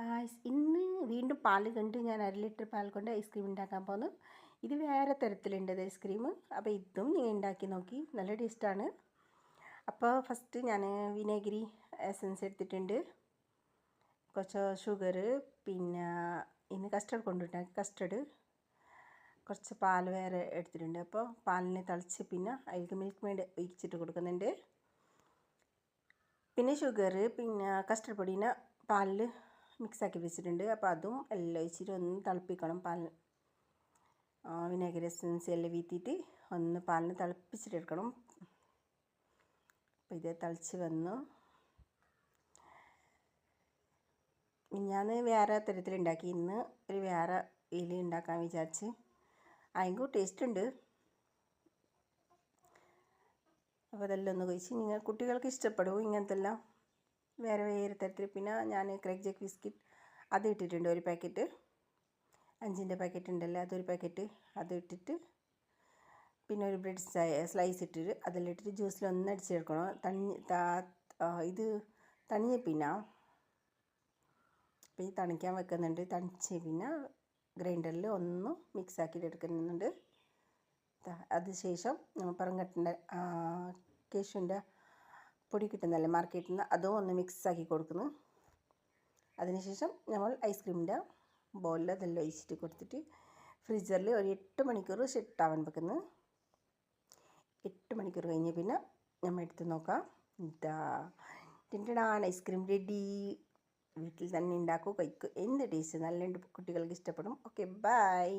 Guys, ഇന്ന് വീണ്ടും പാൽ കൊണ്ട് ഞാൻ 1 ലിറ്റർ പാൽ കൊണ്ട് ഐസ്ക്രീം ഉണ്ടാക്കാൻ പോകുന്നു. ഇത് വേറെ തരത്തിലുണ്ട് ഐസ്ക്രീം. അപ്പോൾ ഇതും ഞാൻ ഉണ്ടാക്കി നോക്കി, നല്ല ടേസ്റ്റാണ്. അപ്പോൾ ഫസ്റ്റ് ഞാൻ വിനേഗിരി എസൻസ് എടുത്തിട്ടുണ്ട്, കുറച്ച് ഷുഗർ, പിന്നെ ഇന്ന് കസ്റ്റർഡ് കൊണ്ടുണ്ടാക്കി കസ്റ്റർഡ്, കുറച്ച് പാൽ വേറെ എടുത്തിട്ടുണ്ട്. അപ്പോൾ പാലിനെ തിളച്ച് പിന്നെ അതിലേക്ക് മിൽക്ക് മെയ്ഡ് ഒഴിച്ചിട്ട് കൊടുക്കുന്നുണ്ട്. പിന്നെ ഷുഗർ, പിന്നെ കസ്റ്റർഡ് പൊടീനെ പാലിൽ മിക്സാക്കി വെച്ചിട്ടുണ്ട്. അപ്പോൾ അതും എല്ലാം ഒഴിച്ചിട്ട് ഒന്ന് തിളപ്പിക്കണം. വിനാഗിരി എസൻസ് എല്ലാം വീത്തിയിട്ട് ഒന്ന് പാലിന് തിളപ്പിച്ചിട്ടെടുക്കണം. അപ്പോൾ ഇത് തിളച്ച് വന്നു. ഞാൻ വേറെ തരത്തിലുണ്ടാക്കി, ഇന്ന് ഒരു വേറെ ഇതിൽ ഉണ്ടാക്കാൻ വിചാരിച്ച്. അതിനും ടേസ്റ്റ് ഉണ്ട്. അപ്പോൾ അതെല്ലാം ഒന്ന് കഴിച്ച് നിങ്ങൾ കുട്ടികൾക്ക് ഇഷ്ടപ്പെടും ഇങ്ങനത്തെ എല്ലാം വേറെ വേറെ തരത്തിൽ. പിന്നെ ഞാൻ ക്രേക്ക് ജാക്ക് ബിസ്ക്കറ്റ് അത് ഇട്ടിട്ടുണ്ട്, ഒരു പാക്കറ്റ് 5ൻ്റെ പാക്കറ്റ് ഉണ്ടല്ലോ, അതൊരു പാക്കറ്റ് അത് ഇട്ടിട്ട്, പിന്നെ ഒരു ബ്രെഡ് സ്ലൈസ് ഇട്ടിട്ട് അതെല്ലാം ഇട്ടിട്ട് ജ്യൂസിൽ ഒന്ന് അടിച്ചെടുക്കണം. ഇത് തണിഞ്ഞ പിന്നെ അപ്പോൾ ഈ തണിക്കാൻ വെക്കുന്നുണ്ട്. തണിച്ച് പിന്നെ ഗ്രൈൻഡറിൽ ഒന്ന് മിക്സ് ആക്കിയിട്ട് എടുക്കുന്നുണ്ട്. അതിനുശേഷം നമ്മൾ പറങ്കട്ടിൻ്റെ കേശുവിൻ്റെ പൊടി കിട്ടുന്നതല്ലേ മാർക്കറ്റിൽ നിന്ന്, അതും ഒന്ന് മിക്സാക്കി കൊടുക്കുന്നു. അതിനുശേഷം നമ്മൾ ഐസ്ക്രീമിൻ്റെ ബോളിൽ അതെല്ലാം ഒഴിച്ചിട്ട് കൊടുത്തിട്ട് ഫ്രീസറിൽ ഒരു 8 മണിക്കൂർ സെറ്റാവാൻ വെക്കുന്നു. 8 മണിക്കൂർ കഴിഞ്ഞ് പിന്നെ നമ്മൾ എടുത്ത് നോക്കാം. ടിൻറ്റടാൻ ഐസ്ക്രീം റെഡി. വീട്ടിൽ തന്നെ ഉണ്ടാക്കും, കഴിക്കും. എന്ത് ടേസ്റ്റ്, നല്ല കുട്ടികൾക്ക് ഇഷ്ടപ്പെടും. Okay, by.